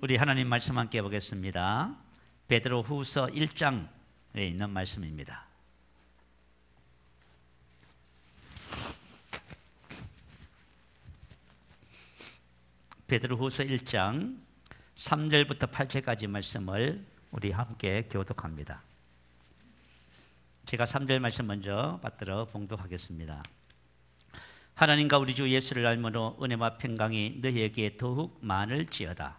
우리 하나님 말씀 함께 보겠습니다. 베드로후서 1장에 있는 말씀입니다. 베드로후서 1장 3절부터 8절까지 말씀을 우리 함께 교독합니다. 제가 3절 말씀 먼저 받들어 봉독하겠습니다. 하나님과 우리 주 예수를 알므로 은혜와 평강이 너희에게 더욱 많을지어다.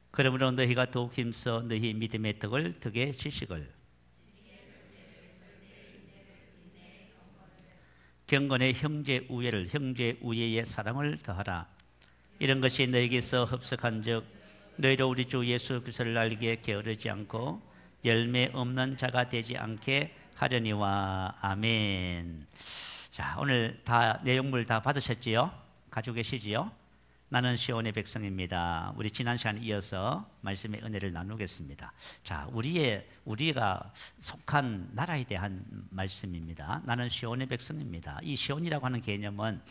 그러므로 너희가 더욱 힘써 너희 믿음의 덕을 덕의 지식을 경건의 형제 우애를 형제 우애의 사랑을 더하라. 이런 것이 너희에게서 흡석한즉 너희로 우리 주 예수 그리스도를 알기에 게으르지 않고 열매 없는 자가 되지 않게 하려니와. 아멘. 자, 오늘 다 내용물 다 받으셨지요? 가지고 계시지요? 나는 시온의 백성입니다. 우리 지난 시간에 이어서 말씀의 은혜를 나누겠습니다. 자, 우리가 속한 나라에 대한 말씀입니다. 나는 시온의 백성입니다. 이 시온이라고 하는 개념은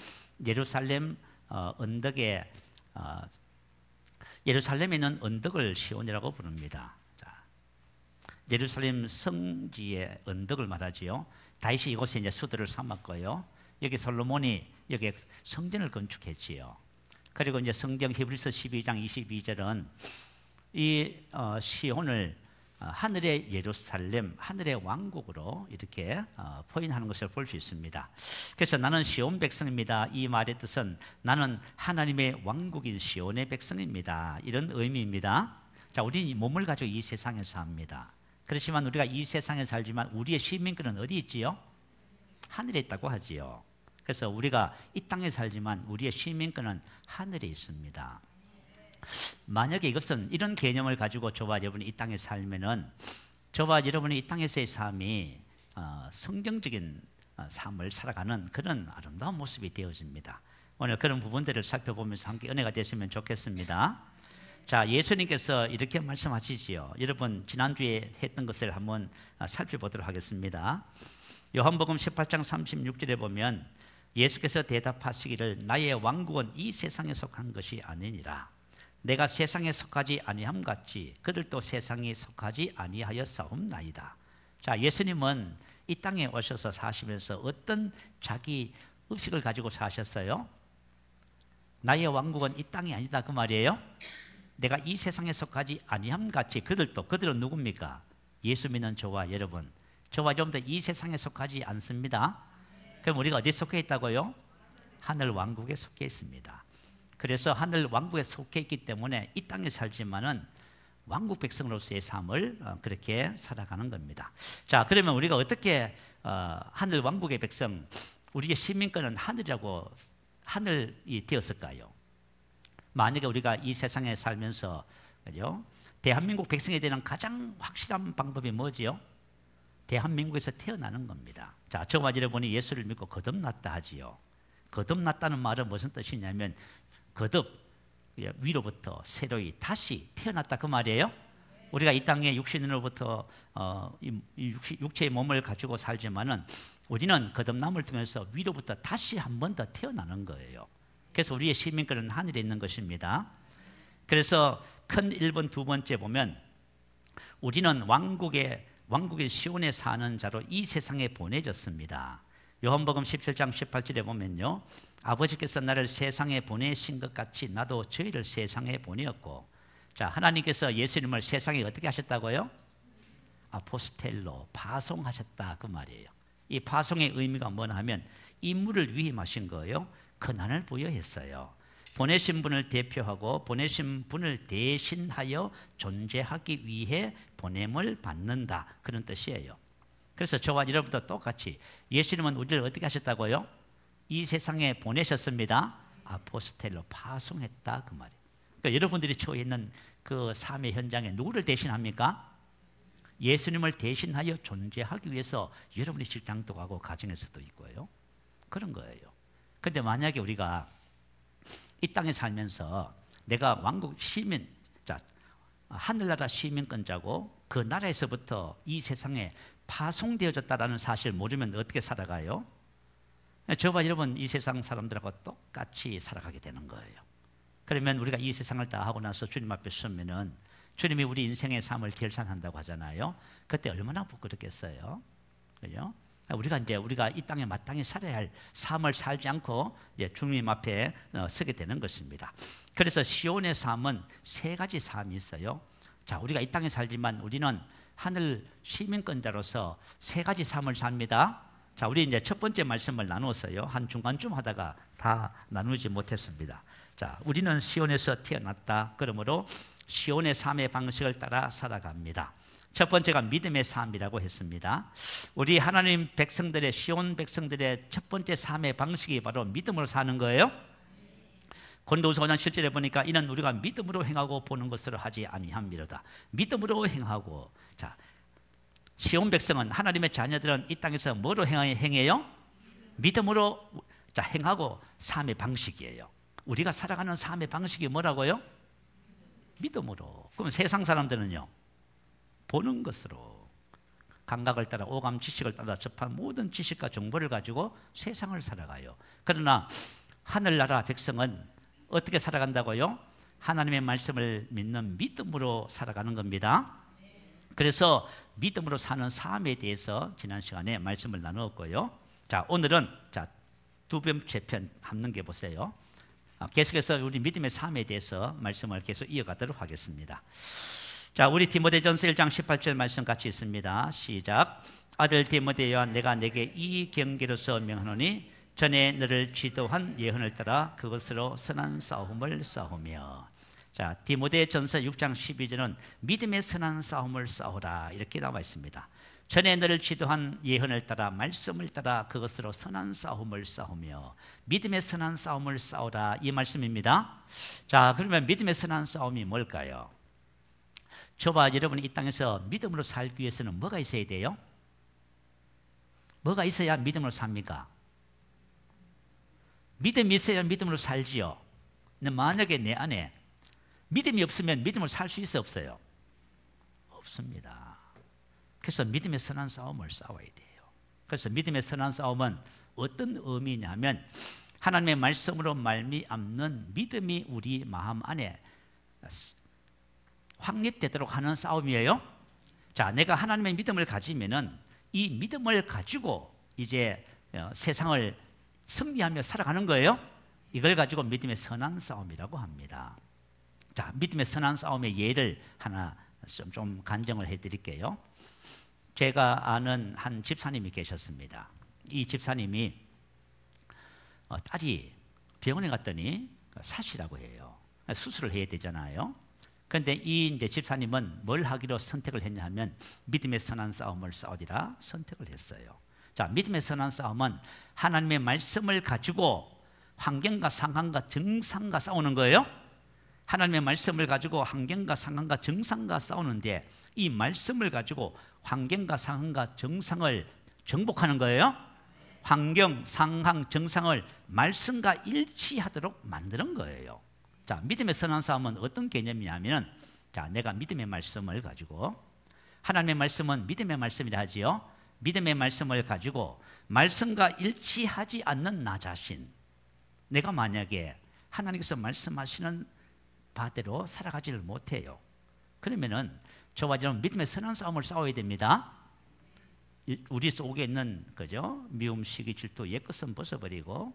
예루살렘 언덕에 예루살렘에 있는 언덕을 시온이라고 부릅니다. 자, 예루살렘 성지의 언덕을 말하지요. 다윗이 이곳에 이제 수도를 삼았고요. 여기 솔로몬이 여기 성전을 건축했지요. 그리고 이제 성경 히브리서 12장 22절은 이 시온을 하늘의 예루살렘, 하늘의 왕국으로 이렇게 포인하는 것을 볼 수 있습니다. 그래서 나는 시온 백성입니다. 이 말의 뜻은 나는 하나님의 왕국인 시온의 백성입니다. 이런 의미입니다. 자, 우리는 몸을 가지고 이 세상에 삽니다. 그렇지만 우리가 이 세상에 살지만 우리의 시민권은 어디 있지요? 하늘에 있다고 하지요. 그래서 우리가 이 땅에 살지만 우리의 시민권은 하늘에 있습니다. 만약에 이것은 이런 개념을 가지고 저와 여러분이 이 땅에 살면은 저와 여러분이 이 땅에서의 삶이 성경적인 삶을 살아가는 그런 아름다운 모습이 되어집니다. 오늘 그런 부분들을 살펴보면서 함께 은혜가 됐으면 좋겠습니다. 자, 예수님께서 이렇게 말씀하시지요. 여러분 지난주에 했던 것을 한번 살펴보도록 하겠습니다. 요한복음 18장 36절에 보면 예수께서 대답하시기를 나의 왕국은 이 세상에 속한 것이 아니니라. 내가 세상에 속하지 아니함 같이 그들도 세상에 속하지 아니하였사옵나이다. 자, 예수님은 이 땅에 오셔서 사시면서 어떤 자기 의식을 가지고 사셨어요? 나의 왕국은 이 땅이 아니다 그 말이에요. 내가 이 세상에 속하지 아니함 같이 그들은 누굽니까? 예수 믿는 저와 여러분, 저와 여러분들 이 세상에 속하지 않습니다. 그럼 우리가 어디에 속해 있다고요? 하늘 왕국에 속해 있습니다. 그래서 하늘 왕국에 속해 있기 때문에 이 땅에 살지만은 왕국 백성으로서의 삶을 그렇게 살아가는 겁니다. 자, 그러면 우리가 어떻게 하늘 왕국의 백성, 우리의 시민권은 하늘이라고 하늘이 되었을까요? 만약에 우리가 이 세상에 살면서 그죠? 대한민국 백성에 대한 가장 확실한 방법이 뭐지요? 대한민국에서 태어나는 겁니다. 자, 저와 여러분이 예수를 믿고 거듭났다 하지요. 거듭났다는 말은 무슨 뜻이냐면 거듭 위로부터 새로이 다시 태어났다 그 말이에요. 우리가 이 땅에 육신으로부터 육체의 몸을 가지고 살지만은 우리는 거듭남을 통해서 위로부터 다시 한 번 더 태어나는 거예요. 그래서 우리의 시민권은 하늘에 있는 것입니다. 그래서 큰 1번 두 번째 보면 우리는 왕국의 시온에 사는 자로 이 세상에 보내졌습니다. 요한복음 17장 18절에 보면요, 아버지께서 나를 세상에 보내신 것 같이 나도 저희를 세상에 보내었고, 자, 하나님께서 예수님을 세상에 어떻게 하셨다고요? 아포스텔로, 파송하셨다 그 말이에요. 이 파송의 의미가 뭐냐 하면 임무를 위임하신 거예요. 권한을 부여했어요. 보내신 분을 대표하고 보내신 분을 대신하여 존재하기 위해 보냄을 받는다 그런 뜻이에요. 그래서 저와 여러분도 똑같이 예수님은 우리를 어떻게 하셨다고요? 이 세상에 보내셨습니다. 아포스텔로 파송했다 그 말이에요. 그러니까 여러분들이 처해 있는 그 삶의 현장에 누구를 대신합니까? 예수님을 대신하여 존재하기 위해서 여러분의 직장도 가고 가정에서도 있고요. 그런 거예요. 그런데 만약에 우리가 이 땅에 살면서 내가 왕국 시민, 자, 하늘나라 시민권자고 그 나라에서부터 이 세상에 파송되어졌다라는 사실을 모르면 어떻게 살아가요? 저와 여러분 이 세상 사람들하고 똑같이 살아가게 되는 거예요. 그러면 우리가 이 세상을 다 하고 나서 주님 앞에 서면은 주님이 우리 인생의 삶을 결산한다고 하잖아요. 그때 얼마나 부끄럽겠어요, 그죠? 우리가 이 땅에 마땅히 살아야 할 삶을 살지 않고 이제 주님 앞에 서게 되는 것입니다. 그래서 시온의 삶은 세 가지 삶이 있어요. 자, 우리가 이 땅에 살지만 우리는 하늘 시민권자로서 세 가지 삶을 삽니다. 자, 우리 이제 첫 번째 말씀을 나누었어요. 한 중간쯤 하다가 다 나누지 못했습니다. 자, 우리는 시온에서 태어났다. 그러므로 시온의 삶의 방식을 따라 살아갑니다. 첫 번째가 믿음의 삶이라고 했습니다. 우리 하나님 백성들의, 시온 백성들의 첫 번째 삶의 방식이 바로 믿음으로 사는 거예요. 고린도후서 5장 7절에 보니까 이는 우리가 믿음으로 행하고 보는 것으로 하지 아니함이로다. 믿음으로 행하고. 자, 시온 백성은, 하나님의 자녀들은 이 땅에서 뭐로 행해요? 믿음으로 행하고 삶의 방식이에요. 우리가 살아가는 삶의 방식이 뭐라고요? 믿음으로. 그럼 세상 사람들은요? 보는 것으로, 감각을 따라, 오감 지식을 따라 접한 모든 지식과 정보를 가지고 세상을 살아가요. 그러나 하늘나라 백성은 어떻게 살아간다고요? 하나님의 말씀을 믿는 믿음으로 살아가는 겁니다. 그래서 믿음으로 사는 삶에 대해서 지난 시간에 말씀을 나누었고요. 자, 오늘은 두 번째 편 함께 보세요. 계속해서 우리 믿음의 삶에 대해서 말씀을 계속 이어가도록 하겠습니다. 자, 우리 디모데전서 1장 18절 말씀 같이 있습니다. 시작. 아들 디모데야, 내가 내게 이 경계로서 명하노니 전에 너를 지도한 예언을 따라 그것으로 선한 싸움을 싸우며. 자, 디모데전서 6장 12절은 믿음의 선한 싸움을 싸우라 이렇게 나와 있습니다. 전에 너를 지도한 예언을 따라, 말씀을 따라 그것으로 선한 싸움을 싸우며. 믿음의 선한 싸움을 싸우라, 이 말씀입니다. 자, 그러면 믿음의 선한 싸움이 뭘까요? 저와 여러분이 이 땅에서 믿음으로 살기 위해서는 뭐가 있어야 돼요? 뭐가 있어야 믿음으로 삽니까? 믿음이 있어야 믿음으로 살지요. 근데 만약에 내 안에 믿음이 없으면 믿음으로 살 수 있어, 없어요? 없습니다. 그래서 믿음의 선한 싸움을 싸워야 돼요. 그래서 믿음의 선한 싸움은 어떤 의미냐면 하나님의 말씀으로 말미암는 믿음이 우리 마음 안에 확립되도록 하는 싸움이에요. 자, 내가 하나님의 믿음을 가지면은 이 믿음을 가지고 이제 세상을 승리하며 살아가는 거예요. 이걸 가지고 믿음의 선한 싸움이라고 합니다. 자, 믿음의 선한 싸움의 예를 하나 좀 간증을 해드릴게요. 제가 아는 한 집사님이 계셨습니다. 이 집사님이 딸이 병원에 갔더니 사시라고 해요. 수술을 해야 되잖아요. 그런데 이 이제 집사님은 뭘 하기로 선택을 했냐 하면 믿음의 선한 싸움을 싸우리라 선택을 했어요. 자, 믿음의 선한 싸움은 하나님의 말씀을 가지고 환경과 상황과 정상과 싸우는 거예요. 하나님의 말씀을 가지고 환경과 상황과 정상과 싸우는데 이 말씀을 가지고 환경과 상황과 정상을 정복하는 거예요. 환경, 상황, 정상을 말씀과 일치하도록 만드는 거예요. 자, 믿음의 선한 싸움은 어떤 개념이냐면, 자, 내가 믿음의 말씀을 가지고, 하나님의 말씀은 믿음의 말씀이라 하지요. 믿음의 말씀을 가지고 말씀과 일치하지 않는 나 자신, 내가 만약에 하나님께서 말씀하시는 바대로 살아가지를 못해요. 그러면은 저와 여러분 믿음의 선한 싸움을 싸워야 됩니다. 우리 속에 있는 그죠? 미움, 시기, 질투, 옛것은 벗어버리고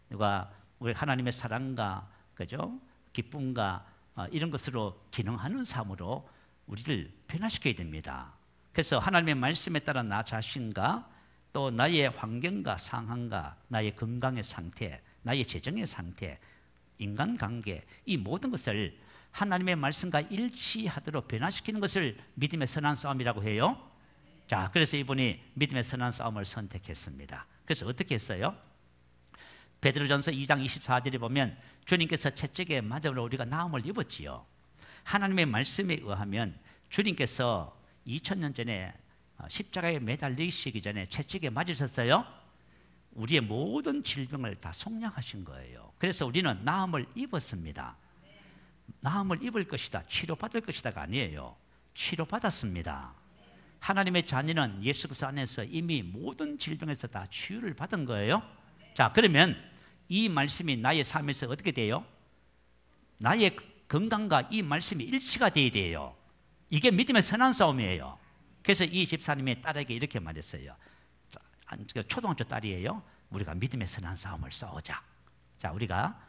누가 우리 하나님의 사랑과 그죠? 기쁨과 이런 것으로 기능하는 삶으로 우리를 변화시켜야 됩니다. 그래서 하나님의 말씀에 따라 나 자신과 또 나의 환경과 상황과 나의 건강의 상태, 나의 재정의 상태, 인간관계, 이 모든 것을 하나님의 말씀과 일치하도록 변화시키는 것을 믿음의 선한 싸움이라고 해요. 자, 그래서 이분이 믿음의 선한 싸움을 선택했습니다. 그래서 어떻게 했어요? 베드로전서 2장 24절에 보면 주님께서 채찍에 맞음으로 우리가 나음을 입었지요. 하나님의 말씀에 의하면 주님께서 2000년 전에 십자가에 매달리시기 전에 채찍에 맞으셨어요. 우리의 모든 질병을 다 속량하신 거예요. 그래서 우리는 나음을 입었습니다. 나음을 입을 것이다, 치료받을 것이다가 아니에요. 치료받았습니다. 하나님의 자녀는 예수 그리스도 안에서 이미 모든 질병에서 다 치유를 받은 거예요. 자, 그러면 이 말씀이 나의 삶에서 어떻게 돼요? 나의 건강과 이 말씀이 일치가 돼야 돼요. 이게 믿음의 선한 싸움이에요. 그래서 이 집사님의 딸에게 이렇게 말했어요. 초등학교 딸이에요. 우리가 믿음의 선한 싸움을 싸우자. 자, 우리가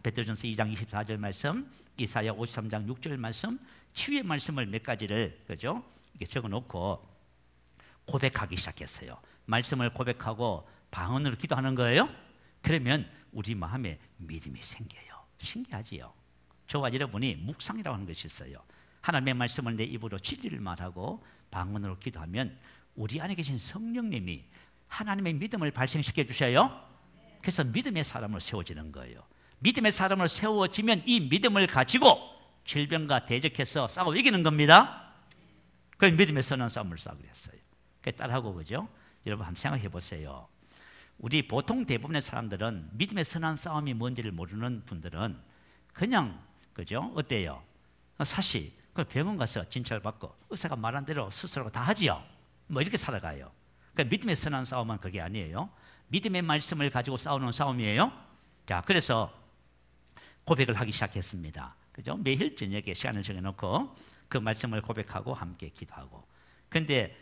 베드로전서 2장 24절 말씀, 이사야 53장 6절 말씀, 치유의 말씀을 몇 가지를 그죠? 이렇게 적어놓고 고백하기 시작했어요. 말씀을 고백하고 방언으로 기도하는 거예요. 그러면 우리 마음에 믿음이 생겨요. 신기하지요? 저와 여러분이 묵상이라고 하는 것이 있어요. 하나님의 말씀을 내 입으로 진리를 말하고 방언으로 기도하면 우리 안에 계신 성령님이 하나님의 믿음을 발생시켜 주셔요. 그래서 믿음의 사람으로 세워지는 거예요. 믿음의 사람으로 세워지면 이 믿음을 가지고 질병과 대적해서 싸워 이기는 겁니다. 그래서 믿음의 선한 싸움을 싸우기로 했어요. 딸하고 그죠? 여러분 한번 생각해 보세요. 우리 보통 대부분의 사람들은 믿음의 선한 싸움이 뭔지를 모르는 분들은 그냥 그죠? 어때요? 사실 그 병원 가서 진찰 받고 의사가 말한 대로 수술하고 다 하지요. 뭐 이렇게 살아가요. 그러니까 믿음의 선한 싸움은 그게 아니에요. 믿음의 말씀을 가지고 싸우는 싸움이에요. 자, 그래서 고백을 하기 시작했습니다. 그죠? 매일 저녁에 시간을 정해놓고 그 말씀을 고백하고 함께 기도하고. 근데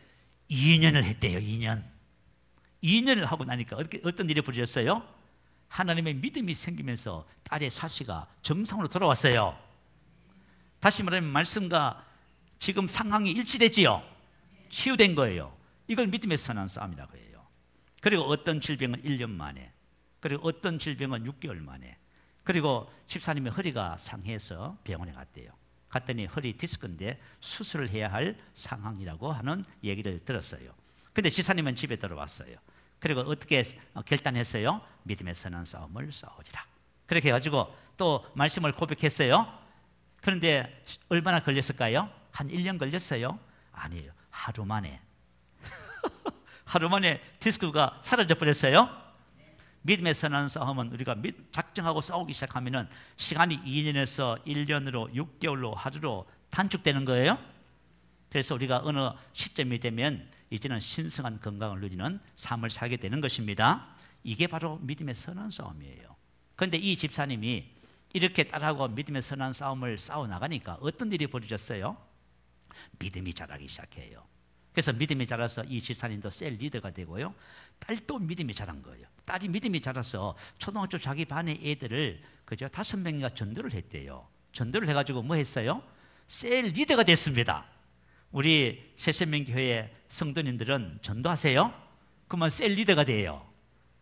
2년을 했대요. 2년을 하고 나니까 어떤 일이 벌어졌어요? 하나님의 믿음이 생기면서 딸의 사시가 정상으로 돌아왔어요. 다시 말하면 말씀과 지금 상황이 일치되지요. 치유된 거예요. 이걸 믿음의 선한 싸움이라고 해요. 그리고 어떤 질병은 1년 만에, 그리고 어떤 질병은 6개월 만에, 그리고 집사님의 허리가 상해서 병원에 갔대요. 갔더니 허리 디스크인데 수술을 해야 할 상황이라고 하는 얘기를 들었어요. 근데 집사님은 집에 들어왔어요. 그리고 어떻게 결단했어요? 믿음의 선한 싸움을 싸우지라. 그렇게 해가지고 또 말씀을 고백했어요. 그런데 얼마나 걸렸을까요? 한 1년 걸렸어요? 아니에요. 하루 만에 하루 만에 디스크가 사라져 버렸어요. 믿음의 선한 싸움은 우리가 작정하고 싸우기 시작하면 시간이 2년에서 1년으로 6개월로 하루로 단축되는 거예요. 그래서 우리가 어느 시점이 되면 이제는 신성한 건강을 누리는 삶을 살게 되는 것입니다. 이게 바로 믿음의 선한 싸움이에요. 그런데 이 집사님이 이렇게 딸하고 믿음의 선한 싸움을 싸워나가니까 어떤 일이 벌어졌어요? 믿음이 자라기 시작해요. 그래서 믿음이 자라서 이 집사님도 셀 리더가 되고요. 딸도 믿음이 자란 거예요. 딸이 믿음이 자라서 초등학교 자기 반의 애들을 그죠? 5명이가 전도를 했대요. 전도를 해가지고 뭐 했어요? 셀 리더가 됐습니다. 우리 새생명교회 성도님들은 전도하세요? 그러면 셀 리더가 돼요.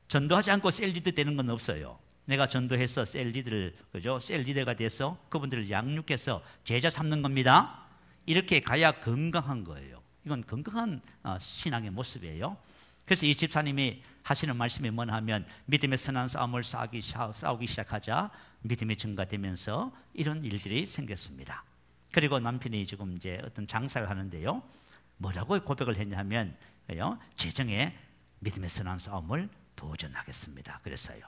전도하지 않고 셀 리더 되는 건 없어요. 내가 전도해서 셀 리더를 그죠? 셀 리더가 돼서 그분들을 양육해서 제자 삼는 겁니다. 이렇게 가야 건강한 거예요. 이건 건강한 신앙의 모습이에요. 그래서 이 집사님이 하시는 말씀이 뭐냐 하면 믿음의 선한 싸움을 싸우기 시작하자 믿음이 증가되면서 이런 일들이 생겼습니다. 그리고 남편이 지금 이제 어떤 장사를 하는데요. 뭐라고 고백을 했냐면 재정에 믿음의 선한 싸움을 도전하겠습니다. 그랬어요.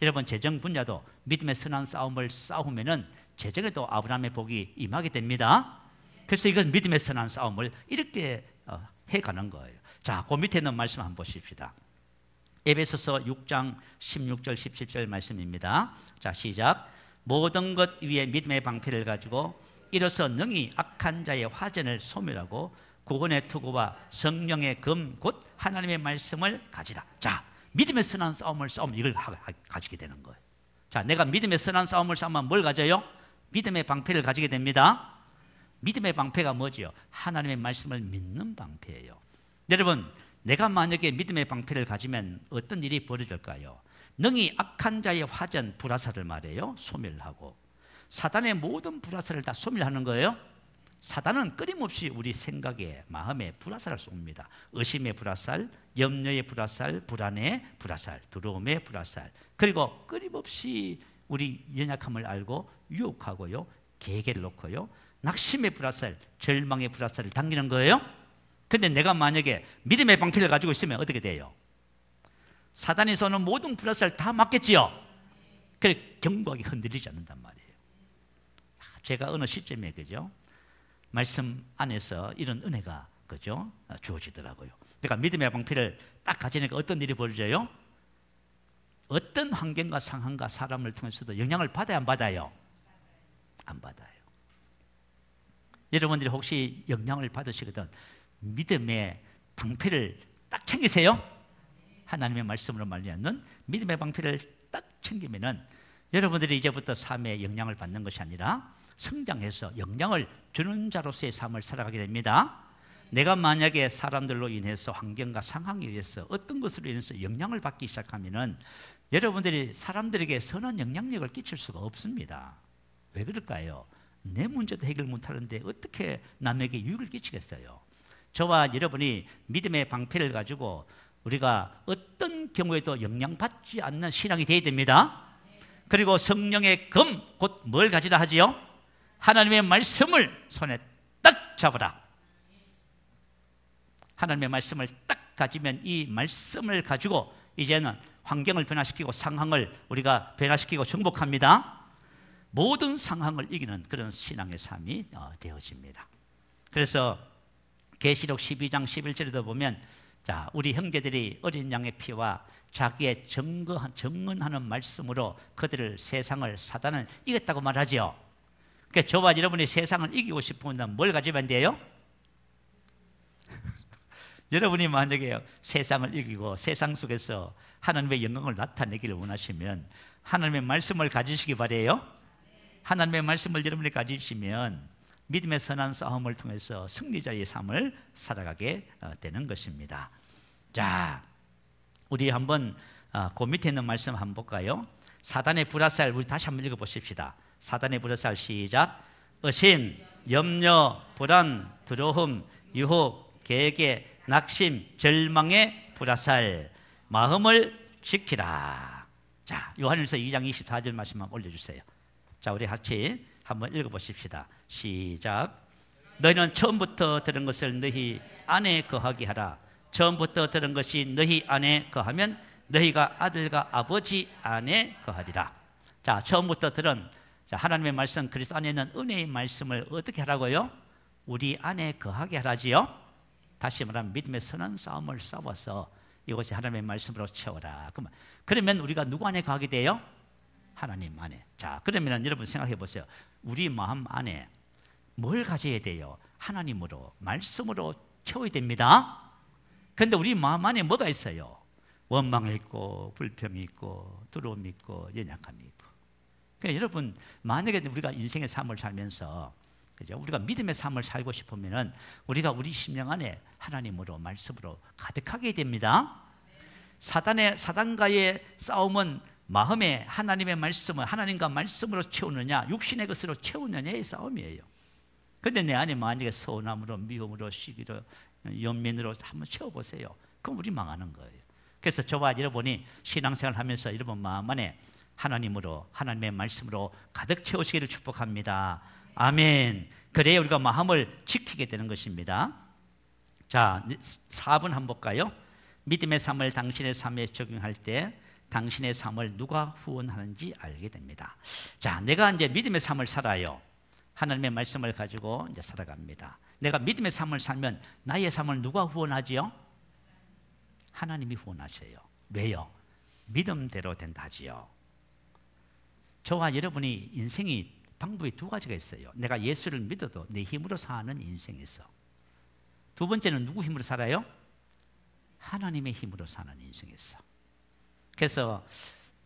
여러분 재정 분야도 믿음의 선한 싸움을 싸우면은 재정에도 아브라함의 복이 임하게 됩니다. 그래서 이건 믿음의 선한 싸움을 이렇게 해가는 거예요. 자, 그 밑에 있는 말씀 한번 보십시다. 에베소서 6장 16절 17절 말씀입니다. 자, 시작. 모든 것 위에 믿음의 방패를 가지고 이로써 능히 악한 자의 화전을 소멸하고 구원의 투구와 성령의 금 곧 하나님의 말씀을 가지라. 자, 믿음의 선한 싸움을 싸우면 이걸 가지게 되는 거예요. 자, 내가 믿음의 선한 싸움을 싸우면 뭘 가져요? 믿음의 방패를 가지게 됩니다. 믿음의 방패가 뭐지요? 하나님의 말씀을 믿는 방패예요. 여러분, 내가 만약에 믿음의 방패를 가지면 어떤 일이 벌어질까요? 능히 악한 자의 화전, 불화살을 말해요. 소멸하고 사단의 모든 불화살을 다 소멸하는 거예요. 사단은 끊임없이 우리 생각에, 마음에 불화살을 쏩니다. 의심의 불화살, 염려의 불화살, 불안의 불화살, 두려움의 불화살, 그리고 끊임없이 우리 연약함을 알고 유혹하고요, 계계를 놓고요, 낙심의 불화살, 절망의 불화살을 당기는 거예요. 근데 내가 만약에 믿음의 방패를 가지고 있으면 어떻게 돼요? 사단이 쏘는 모든 불화살 다 맞겠지요. 그래 견고하게 흔들리지 않는단 말이에요. 제가 어느 시점에 그죠? 말씀 안에서 이런 은혜가 그죠? 주어지더라고요. 그러니까 믿음의 방패를 딱 가지니까 어떤 일이 벌어져요? 어떤 환경과 상황과 사람을 통해서도 영향을 받아야 안 받아요? 안 받아요. 여러분들이 혹시 영향을 받으시거든 믿음의 방패를 딱 챙기세요. 하나님의 말씀으로 말미암는 믿음의 방패를 딱 챙기면은 여러분들이 이제부터 삶에 영향을 받는 것이 아니라 성장해서 영향을 주는 자로서의 삶을 살아가게 됩니다. 내가 만약에 사람들로 인해서 환경과 상황에 의해서 어떤 것으로 인해서 영향을 받기 시작하면은 여러분들이 사람들에게 선한 영향력을 끼칠 수가 없습니다. 왜 그럴까요? 내 문제도 해결 못하는데 어떻게 남에게 유익을 끼치겠어요? 저와 여러분이 믿음의 방패를 가지고 우리가 어떤 경우에도 영향받지 않는 신앙이 되어야 됩니다. 그리고 성령의 검, 곧 뭘 가지라 하지요? 하나님의 말씀을 손에 딱 잡으라. 하나님의 말씀을 딱 가지면 이 말씀을 가지고 이제는 환경을 변화시키고 상황을 우리가 변화시키고 정복합니다. 모든 상황을 이기는 그런 신앙의 삶이 되어집니다. 그래서 계시록 12장 11절에도 보면 자, 우리 형제들이 어린 양의 피와 자기의 정언하는 말씀으로 그들을 세상을 사단을 이겼다고 말하죠. 그러니까 저와 여러분이 세상을 이기고 싶으면 뭘 가지면 돼요? 여러분이 만약에 세상을 이기고 세상 속에서 하나님의 영광을 나타내기를 원하시면 하나님의 말씀을 가지시기 바래요. 하나님의 말씀을 여러분이 가지시면 믿음의 선한 싸움을 통해서 승리자의 삶을 살아가게 되는 것입니다. 자, 우리 한번 그 밑에 있는 말씀 한번 볼까요? 사단의 불화살 우리 다시 한번 읽어보십시다. 사단의 불화살 시작. 의심, 염려, 불안, 두려움, 유혹, 계획, 낙심, 절망의 불화살, 마음을 지키라. 자, 요한일서 2장 24절 말씀 한번 올려주세요. 자, 우리 같이 한번 읽어보십시다. 시작. 너희는 처음부터 들은 것을 너희 안에 거하게 하라. 처음부터 들은 것이 너희 안에 거하면 너희가 아들과 아버지 안에 거하리라. 자, 처음부터 들은 하나님의 말씀, 그리스도 안에 있는 은혜의 말씀을 어떻게 하라고요? 우리 안에 거하게 하라지요. 다시 말하면 믿음의 선한 싸움을 싸워서 이것이 하나님의 말씀으로 채워라. 그러면 우리가 누구 안에 거하게 돼요? 하나님 안에. 자, 그러면 여러분 생각해 보세요. 우리 마음 안에 뭘 가져야 돼요? 하나님으로, 말씀으로 채워야 됩니다. 그런데 우리 마음 안에 뭐가 있어요? 원망이 있고 불평이 있고 두려움이 있고 연약함이 있고. 그러니까 여러분 만약에 우리가 인생의 삶을 살면서 그죠? 우리가 믿음의 삶을 살고 싶으면은 우리가 우리 심령 안에 하나님으로 말씀으로 가득하게 됩니다. 사단과의 싸움은 마음에 하나님의 말씀을 하나님과 말씀으로 채우느냐 육신의 것으로 채우느냐의 싸움이에요. 그런데 내 안에 만약에 서운함으로 미움으로 시기로 연민으로 한번 채워보세요. 그럼 우리 망하는 거예요. 그래서 저와 여러분이 신앙생활 하면서 여러분 마음 안에 하나님으로 하나님의 말씀으로 가득 채우시기를 축복합니다. 아멘. 그래야 우리가 마음을 지키게 되는 것입니다. 자, 4분 한번 볼까요? 믿음의 삶을 당신의 삶에 적용할 때 당신의 삶을 누가 후원하는지 알게 됩니다. 자, 내가 이제 믿음의 삶을 살아요. 하나님의 말씀을 가지고 이제 살아갑니다. 내가 믿음의 삶을 살면 나의 삶을 누가 후원하지요? 하나님이 후원하셔요. 왜요? 믿음대로 된다지요. 저와 여러분이 인생이 방법이 두 가지가 있어요. 내가 예수를 믿어도 내 힘으로 사는 인생이 있어. 두 번째는 누구 힘으로 살아요? 하나님의 힘으로 사는 인생이 있어. 그래서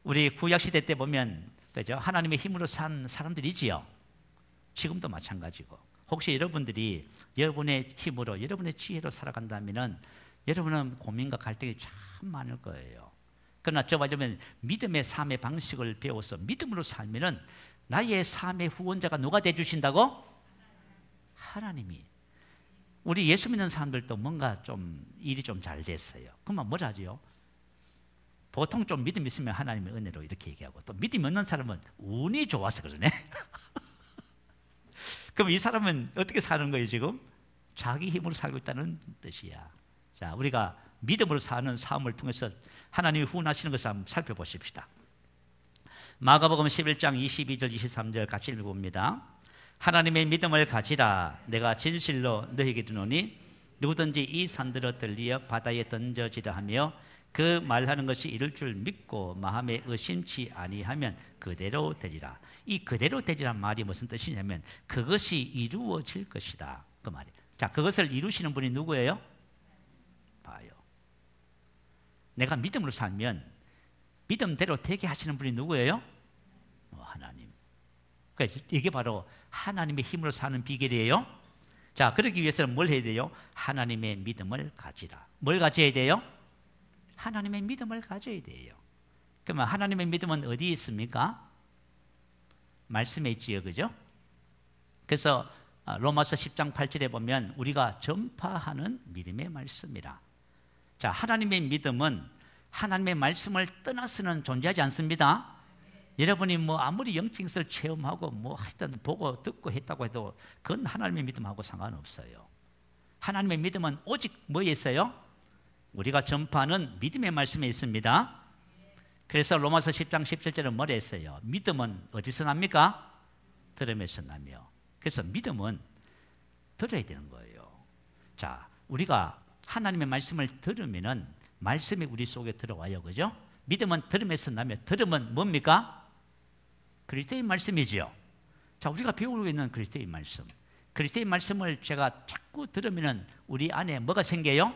우리 구약시대 때 보면 그죠? 하나님의 힘으로 산 사람들이지요. 지금도 마찬가지고. 혹시 여러분들이 여러분의 힘으로 여러분의 지혜로 살아간다면 여러분은 고민과 갈등이 참 많을 거예요. 그러나 저와 여러분 믿음의 삶의 방식을 배워서 믿음으로 살면은 나의 삶의 후원자가 누가 되주신다고? 하나님이. 우리 예수 믿는 사람들도 뭔가 좀 일이 좀 잘 됐어요. 그러면 뭘 하지요? 보통 좀 믿음 있으면 하나님의 은혜로 이렇게 얘기하고 또 믿음 없는 사람은 운이 좋아서 그러네. 그럼 이 사람은 어떻게 사는 거예요 지금? 자기 힘으로 살고 있다는 뜻이야. 자, 우리가 믿음으로 사는 삶을 통해서 하나님이 후원하시는 것을 한번 살펴보십시다. 마가복음 11장 22절 23절 같이 읽어봅니다. 하나님의 믿음을 가지라. 내가 진실로 너희에게 이르노니 누구든지 이 산들어 들리어 바다에 던져지라 하며 그 말하는 것이 이룰 줄 믿고 마음에 의심치 아니하면 그대로 되리라. 이 그대로 되리란 말이 무슨 뜻이냐면 그것이 이루어질 것이다 그 말이에요. 자, 그것을 이루시는 분이 누구예요? 봐요. 내가 믿음으로 살면 믿음대로 되게 하시는 분이 누구예요? 하나님. 그러니까 이게 바로 하나님의 힘으로 사는 비결이에요. 자, 그러기 위해서는 뭘 해야 돼요? 하나님의 믿음을 가지라. 뭘 가져야 돼요? 하나님의 믿음을 가져야 돼요. 그러면 하나님의 믿음은 어디에 있습니까? 말씀에 있지요, 그죠? 그래서 로마서 10장 8절에 보면 우리가 전파하는 믿음의 말씀이라. 자, 하나님의 믿음은 하나님의 말씀을 떠나서는 존재하지 않습니다. 여러분이 뭐 아무리 영적을 체험하고 뭐 하여튼 보고 듣고 했다고 해도 그건 하나님의 믿음하고 상관없어요. 하나님의 믿음은 오직 뭐에 있어요? 우리가 전파하는 믿음의 말씀에 있습니다. 그래서 로마서 10장 17절은 뭐라 했어요? 믿음은 어디서 납니까? 들음에서 나며. 그래서 믿음은 들어야 되는 거예요. 자, 우리가 하나님의 말씀을 들으면은 말씀이 우리 속에 들어와요, 그죠? 믿음은 들음에서 나며. 들음은 뭡니까? 그리스도의 말씀이지요. 자, 우리가 배우고 있는 그리스도의 말씀. 그리스도의 말씀을 제가 자꾸 들으면은 우리 안에 뭐가 생겨요?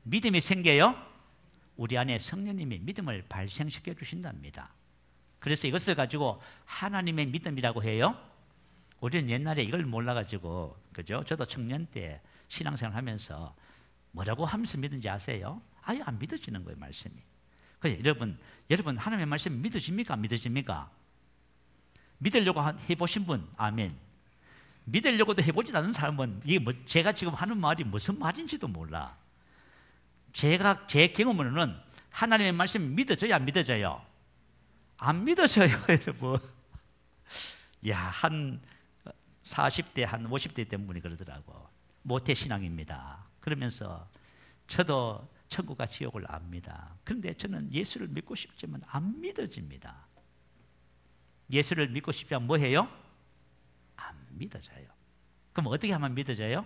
믿음이 생겨요. 우리 안에 성령님이 믿음을 발생시켜 주신답니다. 그래서 이것을 가지고 하나님의 믿음이라고 해요. 우리는 옛날에 이걸 몰라가지고, 그죠? 저도 청년 때 신앙생활 하면서 뭐라고 하면서 믿는지 아세요? 아예 안 믿어지는 거예요, 말씀이. 그래서 여러분 하나님의 말씀 믿어집니까? 안 믿어집니까? 믿으려고 해보신 분, 아멘. 믿으려고도 해보지 않는 사람은 이게 뭐 제가 지금 하는 말이 무슨 말인지도 몰라. 제 경험으로는 하나님의 말씀이 믿어져요, 안 믿어져요? 안 믿어져요, 여러분. 야, 한 40대, 한 50대 된 분이 그러더라고. 모태신앙입니다. 그러면서 저도 천국과 지옥을 압니다. 그런데 저는 예수를 믿고 싶지만 안 믿어집니다. 예수를 믿고 싶지만 뭐 해요? 안 믿어져요. 그럼 어떻게 하면 믿어져요?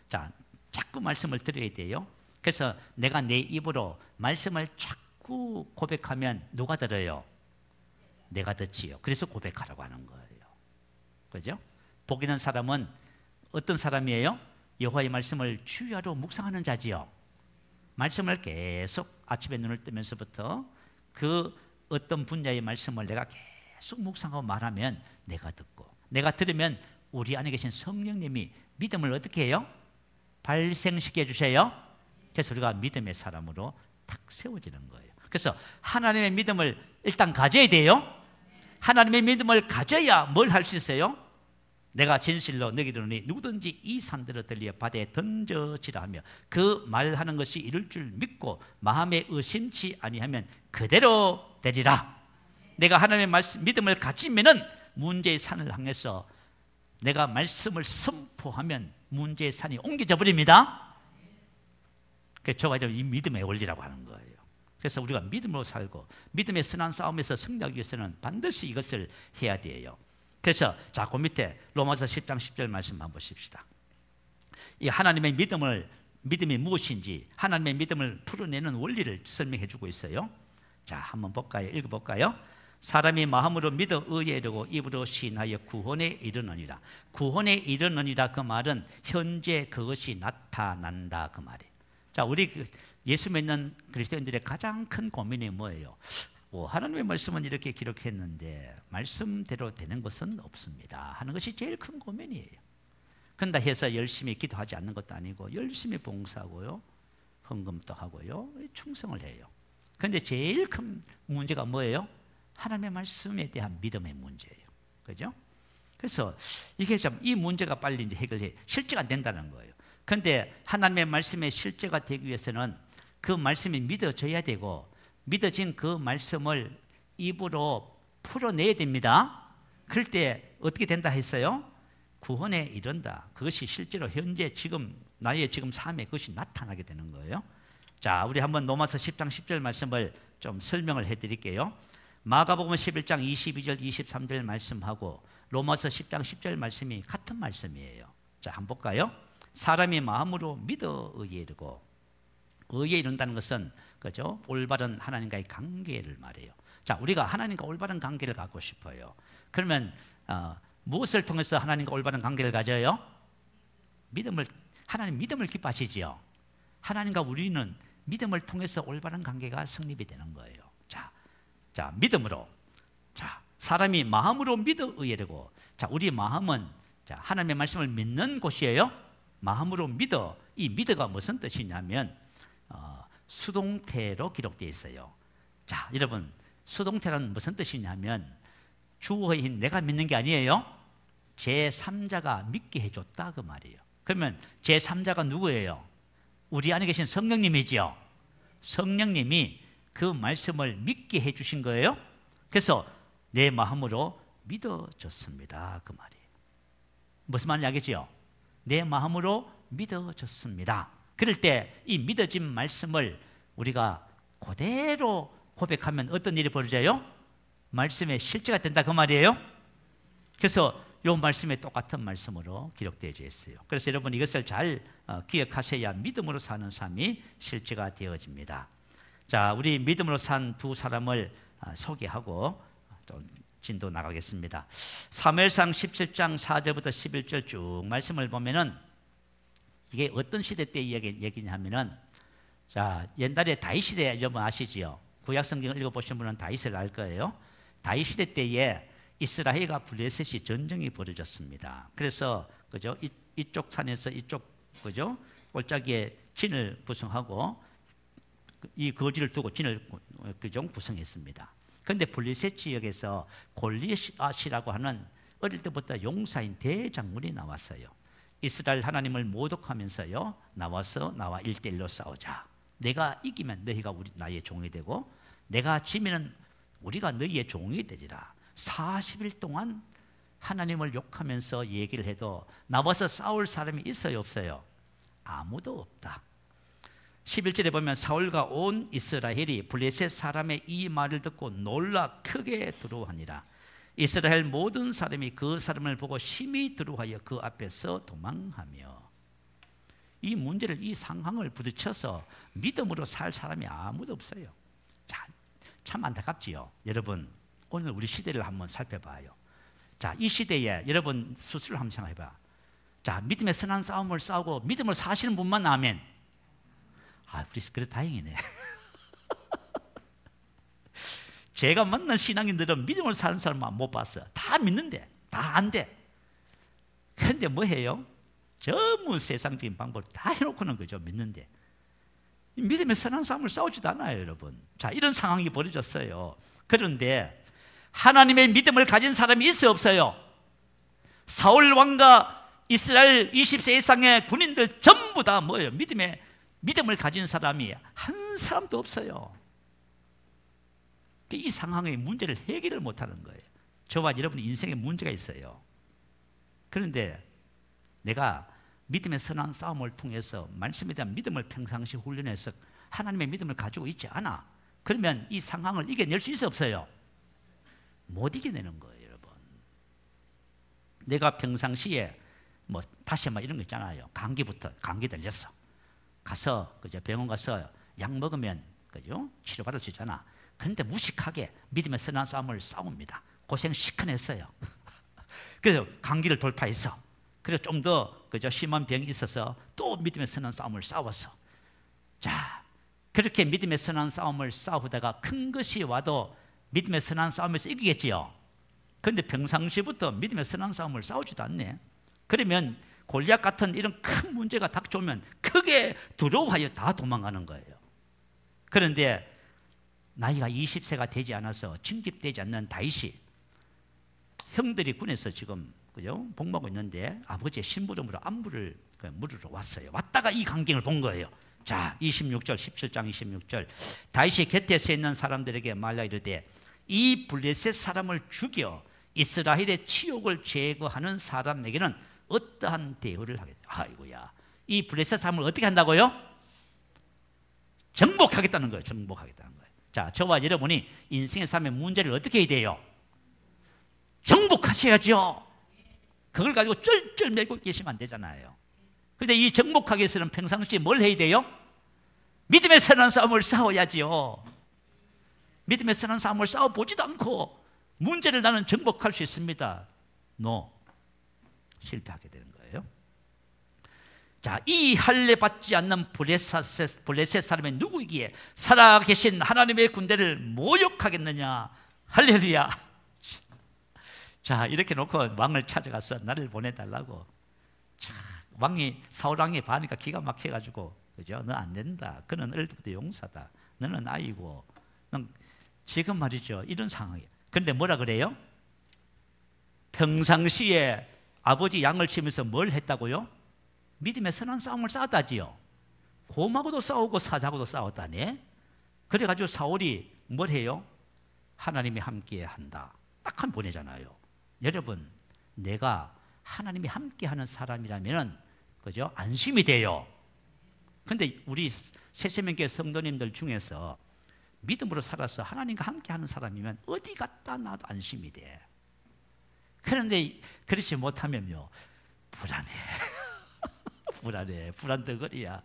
자, 자꾸 말씀을 들어야 돼요. 그래서 내가 내 입으로 말씀을 자꾸 고백하면 누가 들어요? 내가 듣지요. 그래서 고백하라고 하는 거예요. 그죠? 복 있는 사람은 어떤 사람이에요? 여호와의 말씀을 주야로 묵상하는 자지요. 말씀을 계속 아침에 눈을 뜨면서부터 그 어떤 분야의 말씀을 내가 계속 묵상하고 말하면 내가 듣고, 내가 들으면 우리 안에 계신 성령님이 믿음을 어떻게 해요? 발생시켜 주세요. 그래서 우리가 믿음의 사람으로 탁 세워지는 거예요. 그래서 하나님의 믿음을 일단 가져야 돼요. 하나님의 믿음을 가져야 뭘 할 수 있어요? 내가 진실로 너희에게 이르노니 누구든지 이 산들어 들리어 바다에 던져지라 하며 그 말하는 것이 이룰 줄 믿고 마음에 의심치 아니하면 그대로 되리라. 내가 하나님의 믿음을 가지면은 문제의 산을 향해서 내가 말씀을 선포하면 문제의 산이 옮겨져 버립니다. 그래서 저가 이 믿음의 원리라고 하는 거예요. 그래서 우리가 믿음으로 살고 믿음의 선한 싸움에서 승리하기 위해서는 반드시 이것을 해야 돼요. 그래서 자, 그 밑에 로마서 10장 10절 말씀 한번 보십시다. 이 하나님의 믿음이 무엇인지 하나님의 믿음을 풀어내는 원리를 설명해 주고 있어요. 자, 한번 볼까요? 읽어볼까요? 사람이 마음으로 믿어 의에 이르고 입으로 시인하여 구원에 이르느니라. 구원에 이르느니라 그 말은 현재 그것이 나타난다 그 말이에요. 자, 우리 예수 믿는 그리스도인들의 가장 큰 고민이 뭐예요? 하나님의 말씀은 이렇게 기록했는데 말씀대로 되는 것은 없습니다 하는 것이 제일 큰 고민이에요. 그런다 해서 열심히 기도하지 않는 것도 아니고 열심히 봉사하고요, 헌금도 하고요, 충성을 해요. 그런데 제일 큰 문제가 뭐예요? 하나님의 말씀에 대한 믿음의 문제예요. 그죠? 그래서 이게 좀 이 문제가 빨리 이제 해결해 실제가 안 된다는 거예요. 그런데 하나님의 말씀의 실제가 되기 위해서는 그 말씀이 믿어져야 되고 믿어진 그 말씀을 입으로 풀어내야 됩니다. 그럴 때 어떻게 된다 했어요? 구원에 이른다. 그것이 실제로 현재 지금 나의 지금 삶에 그것이 나타나게 되는 거예요. 자, 우리 한번 로마서 10장 10절 말씀을 좀 설명을 해드릴게요. 마가복음 11장 22절 23절 말씀하고 로마서 10장 10절 말씀이 같은 말씀이에요. 자, 한번 볼까요? 사람이 마음으로 믿어 의에 이르고, 의에 이른다는 것은 그죠? 올바른 하나님과의 관계를 말해요. 자, 우리가 하나님과 올바른 관계를 갖고 싶어요. 그러면 무엇을 통해서 하나님과 올바른 관계를 가져요? 하나님 믿음을 기뻐하시지요. 하나님과 우리는 믿음을 통해서 올바른 관계가 성립이 되는 거예요. 자, 믿음으로. 자, 사람이 마음으로 믿어 의에 이르고. 자, 우리 마음은 하나님의 말씀을 믿는 곳이에요. 마음으로 믿어. 이 믿어가 무슨 뜻이냐면 수동태로 기록되어 있어요. 자, 여러분, 수동태란 무슨 뜻이냐면 주어인 내가 믿는 게 아니에요. 제3자가 믿게 해줬다 그 말이에요. 그러면 제3자가 누구예요? 우리 안에 계신 성령님이지요. 성령님이 그 말씀을 믿게 해주신 거예요. 그래서 내 마음으로 믿어졌습니다 그 말이에요. 무슨 말인지 알겠지요? 내 마음으로 믿어졌습니다. 그럴 때 이 믿어진 말씀을 우리가 그대로 고백하면 어떤 일이 벌어져요? 말씀의 실제가 된다 그 말이에요. 그래서 이 말씀에 똑같은 말씀으로 기록되어 있어요. 그래서 여러분 이것을 잘 기억하셔야 믿음으로 사는 삶이 실제가 되어집니다. 자, 우리 믿음으로 산 두 사람을 소개하고 또 진도 나가겠습니다. 사무엘상 17장 4절부터 11절 쭉 말씀을 보면은 이게 어떤 시대 때 얘기냐면은, 자, 옛날에 다윗 시대 여러분 아시지요? 구약 성경을 읽어보신 분은 다윗을 알 거예요. 다윗 시대 때에 이스라엘과 블레셋이 전쟁이 벌어졌습니다. 그래서 그죠? 이쪽 산에서 이쪽 그죠? 골짜기에 진을 구성하고 이 거지를 두고 진을 그죠? 구성했습니다. 그런데 블레셋 지역에서 골리앗이라고 하는 어릴 때부터 용사인 대장군이 나왔어요. 이스라엘 하나님을 모독하면서요, 나와 1대1로 싸우자. 내가 이기면 너희가 나의 종이 되고, 내가 지면은 우리가 너희의 종이 되리라. 40일 동안 하나님을 욕하면서 얘기를 해도 나와서 싸울 사람이 있어요, 없어요? 아무도 없다. 11절에 보면 사울과 온 이스라엘이 블레셋 사람의 이 말을 듣고 놀라 크게 두려워하니라. 이스라엘 모든 사람이 그 사람을 보고 심히 두려워하여 그 앞에서 도망하며. 이 문제를, 이 상황을 부딪혀서 믿음으로 살 사람이 아무도 없어요. 자, 참 안타깝지요. 여러분, 오늘 우리 시대를 한번 살펴봐요. 자, 이 시대에 여러분 스스로 한번 생각해봐. 자, 믿음의 선한 싸움을 싸우고 믿음을 사시는 분만 아멘. 우리 그래 다행이네. 제가 만난 신앙인들은 믿음을 사는 사람만 못 봤어. 다 믿는데 다 안 돼. 그런데 뭐 해요? 전부 세상적인 방법을 다 해놓고는 그죠, 믿는데 믿음의 선한 싸움을 싸우지도 않아요, 여러분. 자, 이런 상황이 벌어졌어요. 그런데 하나님의 믿음을 가진 사람이 있어요, 없어요? 사울 왕과 이스라엘 20세 이상의 군인들 전부 다 뭐예요? 믿음을 가진 사람이 한 사람도 없어요. 이 상황의 문제를 해결을 못하는 거예요. 저와 여러분 인생에 문제가 있어요. 그런데 내가 믿음의 선한 싸움을 통해서 말씀에 대한 믿음을 평상시 훈련해서 하나님의 믿음을 가지고 있지 않아. 그러면 이 상황을 이겨낼 수 있어, 없어요? 못 이겨내는 거예요, 여러분. 내가 평상시에 다시 이런 거 있잖아요. 감기 들렸어. 가서 그죠, 병원 가서 약 먹으면 그죠, 치료받을 수 있잖아. 그런데 무식하게 믿음의 선한 싸움을 싸웁니다. 고생 시큰했어요. 그래서 감기를 돌파해서, 그래서 좀 더 그죠, 심한 병이 있어서 또 믿음의 선한 싸움을 싸웠어. 자, 그렇게 믿음의 선한 싸움을 싸우다가 큰 것이 와도 믿음의 선한 싸움에서 이기겠지요. 그런데 평상시부터 믿음의 선한 싸움을 싸우지도 않네. 그러면 골리앗 같은 이런 큰 문제가 닥쳐오면 크게 두려워하여 다 도망가는 거예요. 그런데 나이가 20세가 되지 않아서 징집되지 않는 다윗이, 형들이 군에서 지금 그죠, 복무하고 있는데 아버지의 심부름으로 안부를 물으러 왔어요. 왔다가 이 광경을 본 거예요. 자, 26절, 17장 26절. 다윗이 곁에 서 있는 사람들에게 말라 이르되, 이 블레셋 사람을 죽여 이스라엘의 치욕을 제거하는 사람에게는 어떠한 대우를 하겠다. 아이고야, 이 블레셋 사람을 어떻게 한다고요? 정복하겠다는 거예요. 정복하겠다는 거예요. 자, 저와 여러분이 인생의 삶의 문제를 어떻게 해야 돼요? 정복하셔야죠. 그걸 가지고 쩔쩔 매고 계시면 안 되잖아요. 그런데 이 정복하기 위해서는 평상시에 뭘 해야 돼요? 믿음의 선한 싸움을 싸워야지요. 믿음의 선한 싸움을 싸워보지도 않고 문제를 나는 정복할 수 있습니다. 실패하게 되는 거예요. 자, 이 할례 받지 않는 블레셋 사람이 누구이기에 살아계신 하나님의 군대를 모욕하겠느냐. 할렐루야. 자, 이렇게 놓고 왕을 찾아가서 나를 보내달라고. 자, 사울 왕이 봐니까 기가 막혀가지고, 그죠? 너 안 된다. 그는 어릴 때부터 용사다. 너는 아이고. 지금 말이죠. 이런 상황이에요. 그런데 뭐라 그래요? 평상시에 아버지 양을 치면서 뭘 했다고요? 믿음의 선한 싸움을 싸웠다지요. 곰하고도 싸우고 사자하고도 싸웠다네. 그래가지고 사울이 뭘 해요? 하나님이 함께 한다. 딱 한 보내잖아요. 여러분, 내가 하나님이 함께 하는 사람이라면, 그죠? 안심이 돼요. 근데 우리 새세명교회 성도님들 중에서 믿음으로 살아서 하나님과 함께 하는 사람이면 어디 갔다 나도 안심이 돼. 그런데 그렇지 못하면요, 불안해. 불안해. 불안덩어리야.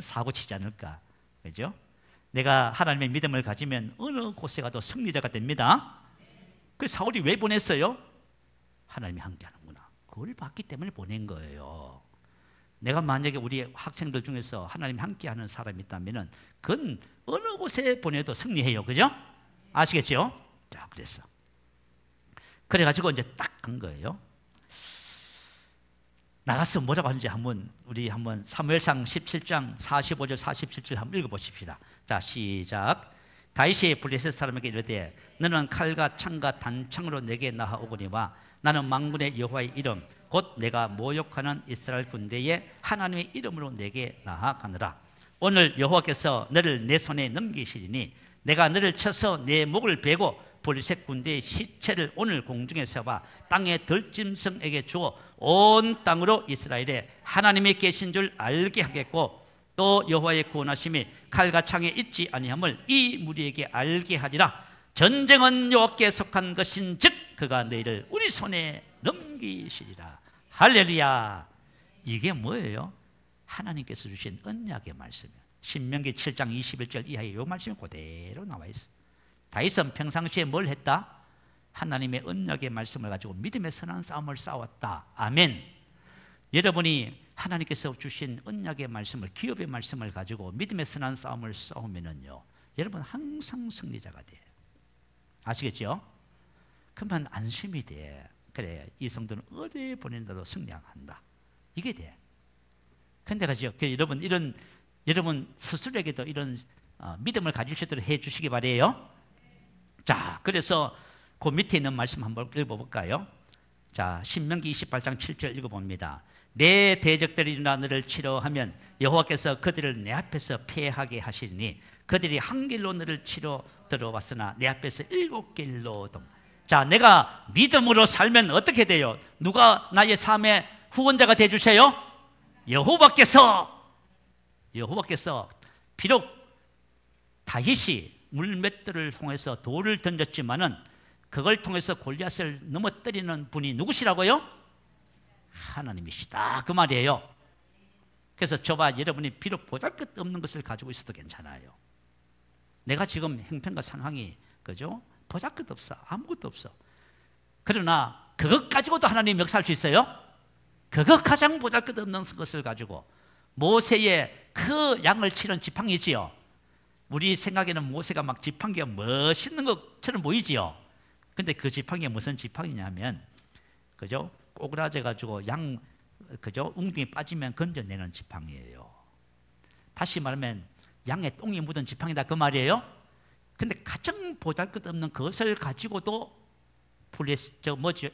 사고 치지 않을까. 그죠? 내가 하나님의 믿음을 가지면 어느 곳에 가도 승리자가 됩니다. 그래서 사울이 왜 보냈어요? 하나님이 함께 하는구나. 그걸 봤기 때문에 보낸 거예요. 내가 만약에 우리 학생들 중에서 하나님이 함께 하는 사람이 있다면 그건 어느 곳에 보내도 승리해요. 그죠? 아시겠죠? 자, 그랬어. 그래가지고 이제 딱 간 거예요. 나가서 뭐라고 하는지 우리 한번 사무엘상 17장 45절 47절 한번 읽어보십시다. 자, 시작. 다윗이 블레셋 사람에게 이르되 너는 칼과 창과 단창으로 내게 나아오거니와 나는 만군의 여호와의 이름 곧 내가 모욕하는 이스라엘 군대의 하나님의 이름으로 내게 나아가느라. 오늘 여호와께서 너를 내 손에 넘기시리니 내가 너를 쳐서 내 목을 베고 블레셋 군대의 시체를 오늘 공중에 세워 땅의 들짐승에게 주어 온 땅으로 이스라엘에 하나님이 계신 줄 알게 하겠고 또 여호와의 구원하심이 칼과 창에 있지 아니함을 이 무리에게 알게 하리라. 전쟁은 여호와께 속한 것인즉 그가 너희를 우리 손에 넘기시리라. 할렐루야. 이게 뭐예요? 하나님께서 주신 언약의 말씀이에요. 신명기 7장 21절 이하에 이 말씀이 그대로 나와 있어요. 다윗은 평상시에 뭘 했다? 하나님의 언약의 말씀을 가지고 믿음의 선한 싸움을 싸웠다. 아멘. 여러분이 하나님께서 주신 언약의 말씀을, 기업의 말씀을 가지고 믿음의 선한 싸움을 싸우면은요, 여러분 항상 승리자가 돼. 아시겠죠? 그러면 안심이 돼. 그래, 이 성도는 어디에 보낸다도 승리한다. 이게 돼. 근데 가지고 여러분 스스로에게도 이런 믿음을 가질 수 있도록 해 주시기 바래요. 자, 그래서 그 밑에 있는 말씀 한번 읽어볼까요? 자, 신명기 28장 7절 읽어봅니다. 내 대적들이 일어나 너를 치러 하면 여호와께서 그들을 내 앞에서 패하게 하시니 그들이 한 길로 너를 치러 들어왔으나 내 앞에서 7길로 동. 자, 내가 믿음으로 살면 어떻게 돼요? 누가 나의 삶의 후원자가 되주세요? 여호와께서 비록 다윗이 물맷들을 통해서 돌을 던졌지만은 그걸 통해서 골리앗을 넘어뜨리는 분이 누구시라고요? 하나님이시다. 그 말이에요. 그래서 저와 여러분이 비록 보잘것없는 것을 가지고 있어도 괜찮아요. 내가 지금 형편과 상황이, 그죠? 보잘것없어. 아무것도 없어. 그러나 그것 가지고도 하나님 역사할 수 있어요? 그것 가장 보잘것없는 것을 가지고 모세의 그 양을 치는 지팡이지요. 우리 생각에는 모세가 막 지팡이가 멋있는 것처럼 보이지요. 근데 그 지팡이가 무슨 지팡이냐면, 그죠? 꼬그라져 가지고 양, 그죠? 웅덩이 빠지면 건져내는 지팡이에요. 다시 말하면 양의 똥이 묻은 지팡이다 그 말이에요. 근데 가장 보잘것없는 그것을 가지고도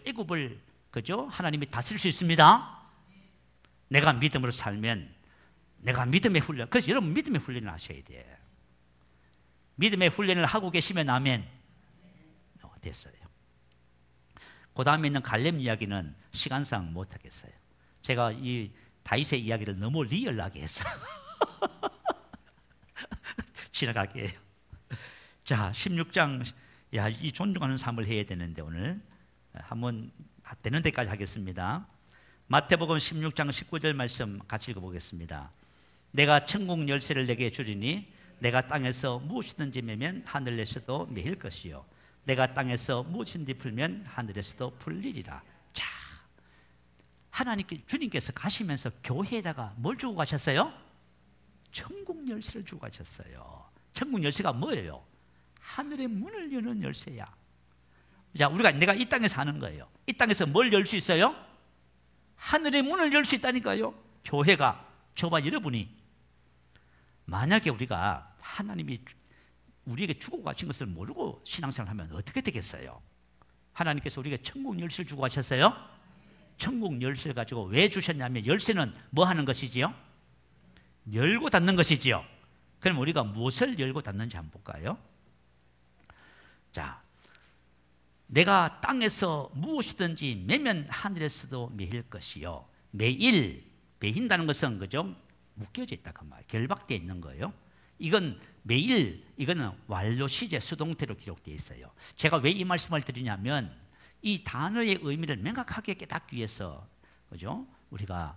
애굽을, 그죠? 하나님이 다스릴 수 있습니다. 내가 믿음으로 살면, 내가 믿음의 훈련. 그래서 여러분 믿음의 훈련을 하셔야 돼. 믿음의 훈련을 하고 계시면 아멘. 됐어요. 그 다음에 있는 갈렙 이야기는 시간상 못하겠어요. 제가 이 다윗의 이야기를 너무 리얼하게 했어요. 지나가게 해요. 자, 16장, 이 존중하는 삶을 해야 되는데 오늘 한번 되는 데까지 하겠습니다. 마태복음 16장 19절 말씀 같이 읽어보겠습니다. 내가 천국 열쇠를 내게 주리니 내가 땅에서 무엇이든지 매면 하늘에서도 매일 것이요 내가 땅에서 무엇이든지 풀면 하늘에서도 풀리리라. 자, 하나님께 주님께서 가시면서 교회에다가 뭘 주고 가셨어요? 천국 열쇠를 주고 가셨어요. 천국 열쇠가 뭐예요? 하늘의 문을 여는 열쇠야. 자, 내가 이 땅에 사는 거예요. 이 땅에서 뭘 열 수 있어요? 하늘의 문을 열 수 있다니까요. 교회가, 저와 여러분이. 만약에 우리가 하나님이 우리에게 주고 가신 것을 모르고 신앙생활을 하면 어떻게 되겠어요? 하나님께서 우리에게 천국 열쇠를 주고 가셨어요. 천국 열쇠를 가지고 왜 주셨냐면, 열쇠는 뭐 하는 것이지요? 열고 닫는 것이지요. 그럼 우리가 무엇을 열고 닫는지 한번 볼까요? 자, 내가 땅에서 무엇이든지 매면 하늘에서도 매일 것이요. 매일, 매인다는 것은 그죠? 묶여져 있다 그 말, 결박되어 있는 거예요. 이건 매일, 이거는 완료 시제 수동태로 기록되어 있어요. 제가 왜 이 말씀을 드리냐면, 이 단어의 의미를 명확하게 깨닫기 위해서, 그죠? 우리가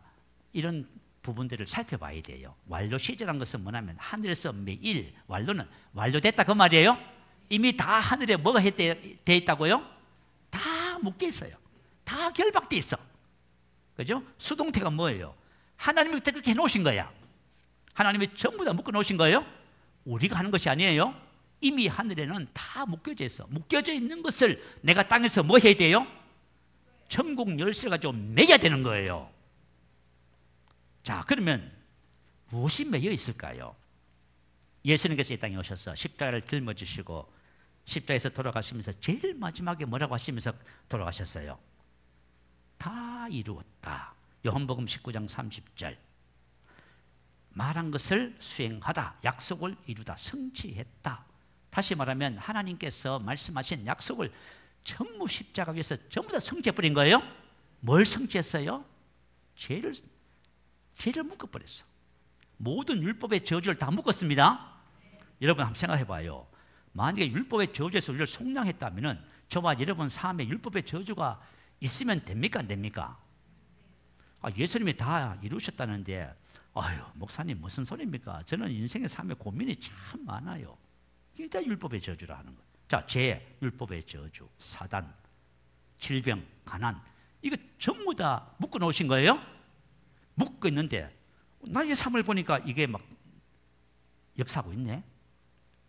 이런 부분들을 살펴봐야 돼요. 완료 시제라는 것은 뭐냐면, 하늘에서 매일, 완료는 완료됐다 그 말이에요. 이미 다 하늘에 뭐가 되어 있다고요? 다 묶여 있어요. 다 결박되어 있어. 그죠? 수동태가 뭐예요? 하나님이 그렇게 해놓으신 거야. 하나님이 전부 다 묶어 놓으신 거예요. 우리가 하는 것이 아니에요. 이미 하늘에는 다 묶여져 있어. 묶여져 있는 것을 내가 땅에서 뭐 해야 돼요? 천국 열쇠를 가지고 매야 되는 거예요. 자, 그러면 무엇이 매여 있을까요? 예수님께서 이 땅에 오셔서 십자가를 짊어지시고 십자가에서 돌아가시면서 제일 마지막에 뭐라고 하시면서 돌아가셨어요? 다 이루었다. 요한복음 19장 30절. 말한 것을 수행하다. 약속을 이루다. 성취했다. 다시 말하면 하나님께서 말씀하신 약속을 전부 십자가 위에서 전부 다 성취해버린 거예요. 뭘 성취했어요? 죄를 묶어버렸어. 모든 율법의 저주를 다 묶었습니다. 여러분 한번 생각해 봐요. 만약에 율법의 저주에서 우리를 속량했다면 저와 여러분 삶에 율법의 저주가 있으면 됩니까? 안 됩니까? 예수님이 다 이루셨다는데, 아유, 목사님 무슨 소리입니까? 저는 인생의 삶에 고민이 참 많아요. 이게 다 율법의 저주라 하는 거예요. 자, 죄, 율법의 저주, 사단, 질병, 가난, 이거 전부 다 묶어 놓으신 거예요? 묶어 있는데 나의 삶을 보니까 이게 막 역사하고 있네.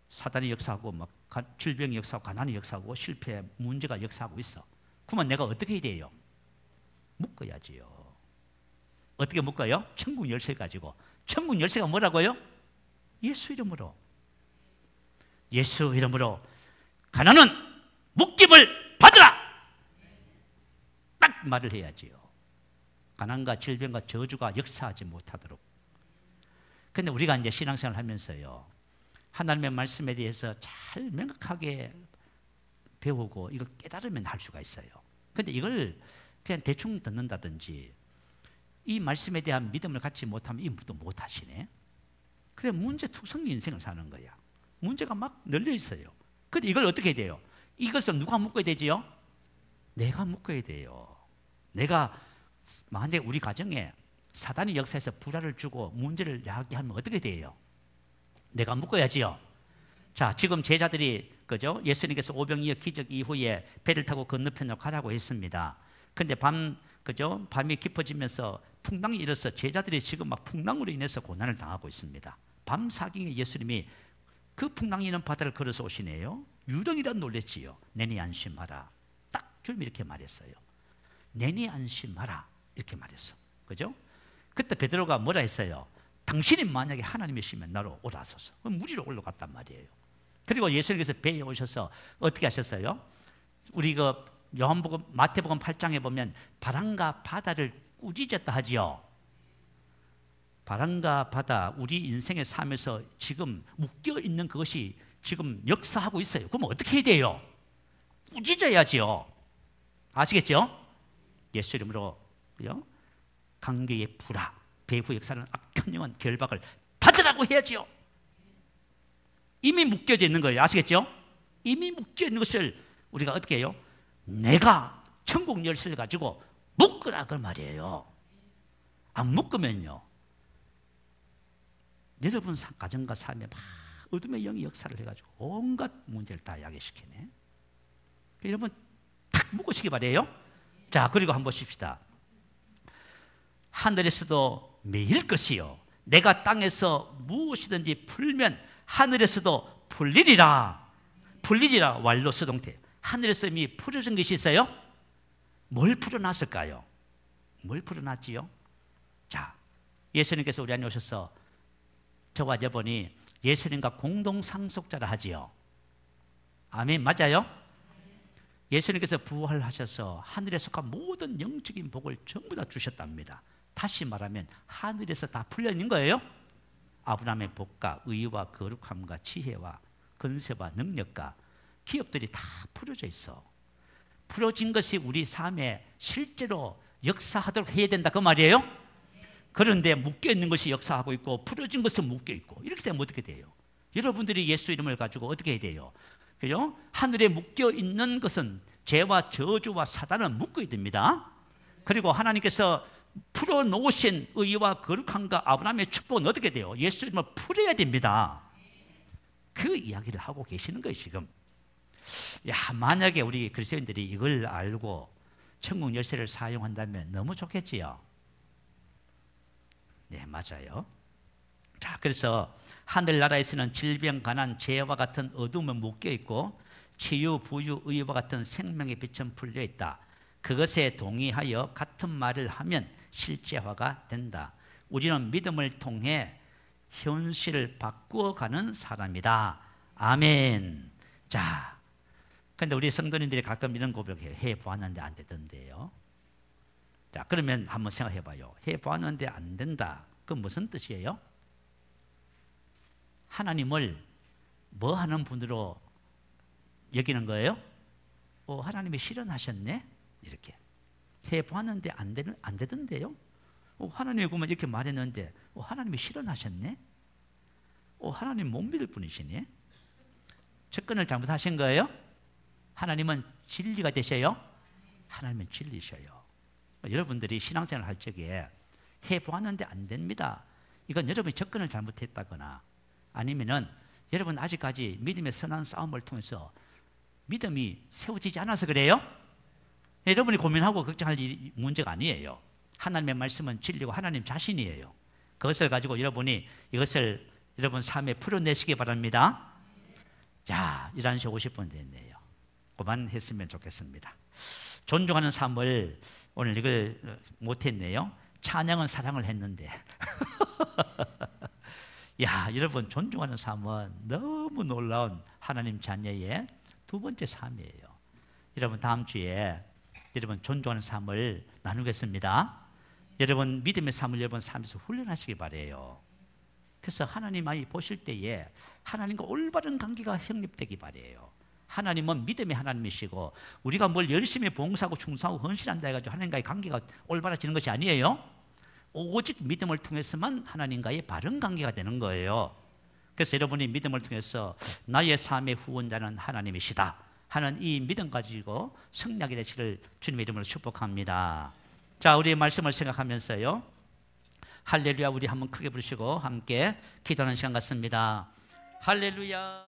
사단이 역사하고 막 질병이 역사하고 가난이 역사하고 실패, 문제가 역사하고 있어. 그러면 내가 어떻게 해야 돼요? 묶어야지요. 어떻게 묶어요? 천국 열쇠 가지고. 천국 열쇠가 뭐라고요? 예수 이름으로. 예수 이름으로 가난은 묶임을 받으라. 딱 말을 해야지요. 가난과 질병과 저주가 역사하지 못하도록. 근데 우리가 이제 신앙생활을 하면서요, 하나님의 말씀에 대해서 잘 명확하게 배우고 이걸 깨달으면 할 수가 있어요. 근데 이걸 그냥 대충 듣는다든지 이 말씀에 대한 믿음을 갖지 못하면 이것도 못하시네. 그래 문제투성 인생을 사는 거야. 문제가 막 널려 있어요. 근데 이걸 어떻게 해야 돼요? 이것을 누가 묶어야 되지요? 내가 묶어야 돼요. 내가 만약에 우리 가정에 사단이 역사에서 불화를 주고 문제를 야기하면 어떻게 돼요? 내가 묶어야지요. 자, 지금 제자들이 그죠? 예수님께서 오병이어 기적 이후에 배를 타고 건너편으로 가라고 했습니다. 근데 그죠? 밤이 깊어지면서 풍랑이 일어서 제자들이 지금 막 풍랑으로 인해서 고난을 당하고 있습니다. 밤 사경에 예수님이 그 풍랑이 있는 바다를 걸어서 오시네요. 유령이라 놀랬지요. 내니 안심하라. 딱 주님이 이렇게 말했어요. 내니 안심하라. 이렇게 말했어. 그죠? 그때 베드로가 뭐라 했어요? 당신이 만약에 하나님이시면 나로 오라소서. 무리로 올라갔단 말이에요. 그리고 예수님께서 배에 오셔서 어떻게 하셨어요? 우리 그 요한복음 마태복음 8장에 보면 바람과 바다를 꾸짖었다 하지요. 바람과 바다, 우리 인생의 삶에서 지금 묶여 있는 그것이 지금 역사하고 있어요. 그럼 어떻게 해야 돼요? 꾸짖어야지요. 아시겠죠? 예수 이름으로 관계의 불화, 배후 역사는 악한 영혼 결박을 받으라고 해야지요. 이미 묶여져 있는 거예요. 아시겠죠? 이미 묶여 있는 것을 우리가 어떻게 해요? 내가 천국 열쇠를 가지고 묶으라 그 말이에요. 안 묶으면요, 여러분 가정과 삶에 막 어둠의 영이 역사를 해가지고 온갖 문제를 다 야기시키네. 여러분 탁 묶으시기 바래요. 자, 그리고 한번 보십시다. 하늘에서도 매일 것이요 내가 땅에서 무엇이든지 풀면 하늘에서도 풀리리라. 풀리리라. 완로 수동태. 하늘에서 이미 풀어진 것이 있어요. 뭘 풀어놨을까요? 뭘 풀어놨지요? 자, 예수님께서 우리 안에 오셔서 저와 여러분이 예수님과 공동 상속자라 하지요. 아멘. 맞아요? 예수님께서 부활하셔서 하늘에 속한 모든 영적인 복을 전부 다 주셨답니다. 다시 말하면 하늘에서 다 풀려 있는 거예요. 아브라함의 복과 의와 거룩함과 지혜와 건세와 능력과 기업들이 다 풀어져 있어. 풀어진 것이 우리 삶에 실제로 역사하도록 해야 된다 그 말이에요. 그런데 묶여있는 것이 역사하고 있고 풀어진 것은 묶여있고, 이렇게 되면 어떻게 돼요? 여러분들이 예수 이름을 가지고 어떻게 해야 돼요? 그죠? 하늘에 묶여있는 것은 죄와 저주와 사단은 묶어야 됩니다. 그리고 하나님께서 풀어놓으신 의와 거룩함과 아브라함의 축복은 어떻게 돼요? 예수 이름을 풀어야 됩니다. 그 이야기를 하고 계시는 거예요 지금. 야, 만약에 우리 그리스도인들이 이걸 알고 천국 열쇠를 사용한다면 너무 좋겠지요. 네, 맞아요. 자, 그래서 하늘나라에서는 질병, 가난, 죄와 같은 어둠은 묶여있고 치유, 부유, 의와 같은 생명의 빛은 풀려있다. 그것에 동의하여 같은 말을 하면 실제화가 된다. 우리는 믿음을 통해 현실을 바꾸어가는 사람이다. 아멘. 자, 근데 우리 성도님들이 가끔 이런 고백해요. 해보았는데 안 되던데요. 자, 그러면 한번 생각해 봐요. 해보았는데 안 된다. 그건 무슨 뜻이에요? 하나님을 뭐 하는 분으로 여기는 거예요? 하나님이 실현하셨네? 이렇게. 해보았는데 안 되던데요? 하나님이 그러면 이렇게 말했는데 하나님이 실현하셨네? 하나님 못 믿을 분이시네? 접근을 잘못하신 거예요? 하나님은 진리가 되셔요? 하나님은 진리셔요. 여러분들이 신앙생활 할 적에 해보았는데 안 됩니다. 이건 여러분이 접근을 잘못했다거나 아니면은 여러분 아직까지 믿음의 선한 싸움을 통해서 믿음이 세워지지 않아서 그래요? 여러분이 고민하고 걱정할 문제가 아니에요. 하나님의 말씀은 진리고 하나님 자신이에요. 그것을 가지고 여러분이 이것을 여러분 삶에 풀어내시기 바랍니다. 자, 11시 50분 됐네요. 그만했으면 좋겠습니다. 존중하는 삶을 오늘 이걸 못했네요. 찬양은 사랑을 했는데 야, 여러분 존중하는 삶은 너무 놀라운 하나님 자녀의 두 번째 삶이에요. 여러분 다음 주에 여러분 존중하는 삶을 나누겠습니다. 여러분 믿음의 삶을 여러분 삶에서 훈련하시기 바래요. 그래서 하나님이 보실 때에 하나님과 올바른 관계가 형립되기 바래요. 하나님은 믿음의 하나님이시고 우리가 뭘 열심히 봉사하고 충성하고 헌신한다 해가지고 하나님과의 관계가 올바라지는 것이 아니에요. 오직 믿음을 통해서만 하나님과의 바른 관계가 되는 거예요. 그래서 여러분이 믿음을 통해서 나의 삶의 후원자는 하나님이시다 하는 이 믿음 가지고 승리하게 되시를 주님의 이름으로 축복합니다. 자, 우리의 말씀을 생각하면서요, 할렐루야 우리 한번 크게 부르시고 함께 기도하는 시간 같습니다. 할렐루야.